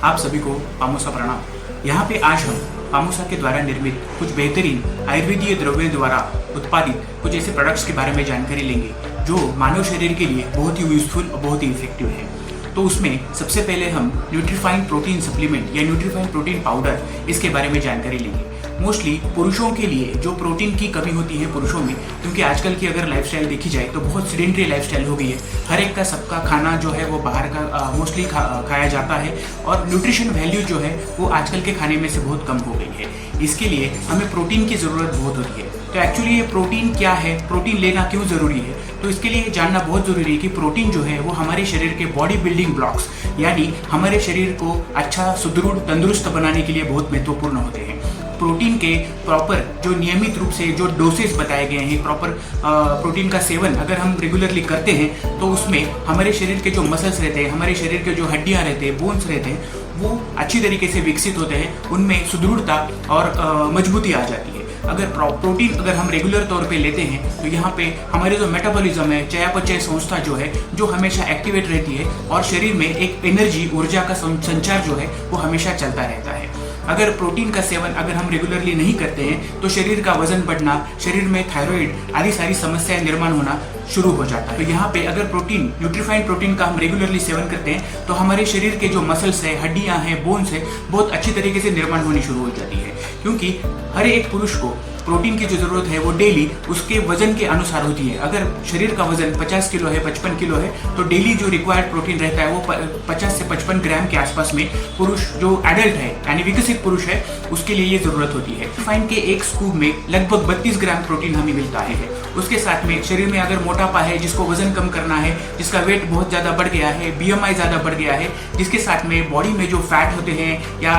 आप सभी को पामोसा प्रणाम। यहाँ पे आज हम पामोसा के द्वारा निर्मित कुछ बेहतरीन आयुर्वेदीय द्रव्यों द्वारा उत्पादित कुछ ऐसे प्रोडक्ट्स के बारे में जानकारी लेंगे जो मानव शरीर के लिए बहुत ही यूजफुल और बहुत ही इफेक्टिव है। तो उसमें सबसे पहले हम न्यूट्रीफाइन प्रोटीन सप्लीमेंट या न्यूट्रीफाइन प्रोटीन पाउडर इसके बारे में जानकारी लेंगे। मोस्टली पुरुषों के लिए जो प्रोटीन की कमी होती है पुरुषों में, क्योंकि आजकल की अगर लाइफस्टाइल देखी जाए तो बहुत सीडेंटरी लाइफस्टाइल हो गई है। हर एक का सबका खाना जो है वो बाहर का मोस्टली खाया जाता है और न्यूट्रिशन वैल्यू जो है वो आजकल के खाने में से बहुत कम हो गई है। इसके लिए हमें प्रोटीन की ज़रूरत बहुत होती है। तो एक्चुअली ये प्रोटीन क्या है, प्रोटीन लेना क्यों ज़रूरी है, तो इसके लिए जानना बहुत ज़रूरी है कि प्रोटीन जो है वो हमारे शरीर के बॉडी बिल्डिंग ब्लॉक्स यानी हमारे शरीर को अच्छा सुदृढ़ तंदुरुस्त बनाने के लिए बहुत महत्वपूर्ण होते हैं। प्रोटीन के प्रॉपर जो नियमित रूप से जो डोसेज बताए गए हैं, प्रॉपर प्रोटीन का सेवन अगर हम रेगुलरली करते हैं तो उसमें हमारे शरीर के जो मसल्स रहते हैं, हमारे शरीर के जो हड्डियां रहते हैं, बोन्स रहते हैं, वो अच्छी तरीके से विकसित होते हैं, उनमें सुदृढ़ता और मजबूती आ जाती है। अगर प्रोटीन अगर हम रेगुलर तौर पे लेते हैं तो यहाँ पे हमारे जो मेटाबॉलिज्म है, चयापचय संस्था जो है जो हमेशा एक्टिवेट रहती है और शरीर में एक एनर्जी ऊर्जा का संचार जो है वो हमेशा चलता रहता है। अगर प्रोटीन का सेवन अगर हम रेगुलरली नहीं करते हैं तो शरीर का वजन बढ़ना, शरीर में थायराइड आदि सारी समस्याएं निर्माण होना शुरू हो जाता है। तो यहाँ पे अगर प्रोटीन न्यूट्रीफाइन प्रोटीन का हम रेगुलरली सेवन करते हैं तो हमारे शरीर के जो मसल्स है, हड्डियां हैं, बोन्स है, बहुत अच्छी तरीके से निर्माण होनी शुरू हो जाती है। क्योंकि हर एक पुरुष को प्रोटीन की जो जरूरत है वो डेली उसके वजन के अनुसार होती है। अगर शरीर का वजन 50 किलो है, 55 किलो है, तो डेली जो रिक्वायर्ड प्रोटीन रहता है वो 50 से 55 ग्राम के आसपास में पुरुष जो एडल्ट है यानी विकसित पुरुष है उसके लिए ये जरूरत होती है। फाइन के एक स्कूप में लगभग 32 ग्राम प्रोटीन हमें मिलता है। उसके साथ में शरीर में अगर मोटापा है, जिसको वजन कम करना है, जिसका वेट बहुत ज़्यादा बढ़ गया है, BMI ज़्यादा बढ़ गया है, जिसके साथ में बॉडी में जो फैट होते हैं या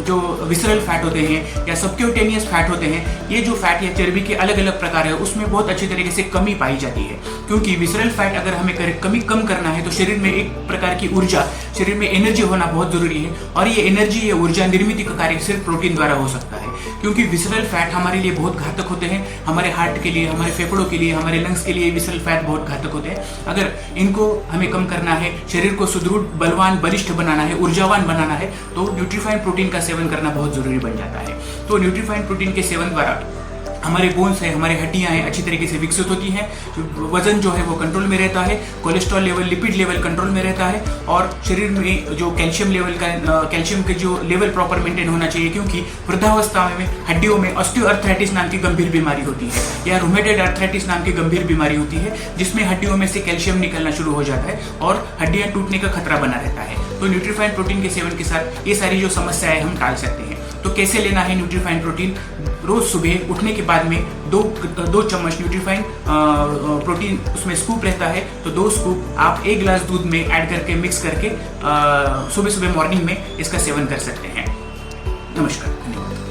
जो विसरल फैट होते हैं या सबक्यूटेनियस फैट होते हैं, ये जो फैट या चर्बी के अलग अलग प्रकार है उसमें बहुत अच्छी तरीके से कमी पाई जाती है। क्योंकि विसरल फैट अगर हमें कम करना है तो शरीर में एक प्रकार की ऊर्जा, शरीर में एनर्जी होना बहुत जरूरी है और ये एनर्जी, ये ऊर्जा निर्मित का कार्य सिर्फ प्रोटीन द्वारा हो सकता है। क्योंकि विसरल फैट हमारे लिए बहुत घातक होते हैं, हमारे हार्ट के लिए, हमारे फेफड़ों के लिए, हमारे लंग्स के लिए विसरल फैट बहुत घातक होते हैं। अगर इनको हमें कम करना है, शरीर को सुदृढ़, बलवान, बलिष्ठ बनाना है, ऊर्जावान बनाना है, तो न्यूट्रीफाइन प्रोटीन का सेवन करना बहुत जरूरी बन जाता है। तो न्यूट्रीफाइन प्रोटीन के सेवन द्वारा हमारे बोन्स है, हमारे हड्डियां हैं, अच्छी तरीके से विकसित होती हैं, वजन जो है वो कंट्रोल में रहता है, cholesterol level, lipid level control में रहता है और शरीर में जो कैल्शियम लेवल का कैल्शियम के जो लेवल प्रॉपर मेंटेन होना चाहिए। क्योंकि वृद्धावस्था में हड्डियों में ऑस्टियोआर्थराइटिस नाम की गंभीर बीमारी होती है या रूमेटॉइड आर्थराइटिस नाम की गंभीर बीमारी होती है, जिसमें हड्डियों में से कैल्शियम निकलना शुरू हो जाता है और हड्डियां टूटने का खतरा बना रहता है। तो न्यूट्रीफाइन प्रोटीन के सेवन के साथ ये सारी जो समस्याएं हम टाल सकते हैं। तो कैसे लेना है न्यूट्रीफाइन प्रोटीन? रोज सुबह उठने के बाद में दो चम्मच न्यूट्रीफाइन प्रोटीन उसमें स्कूप रहता है, तो 2 स्कूप आप 1 गिलास दूध में ऐड करके मिक्स करके सुबह सुबह मॉर्निंग में इसका सेवन कर सकते हैं। नमस्कार, धन्यवाद।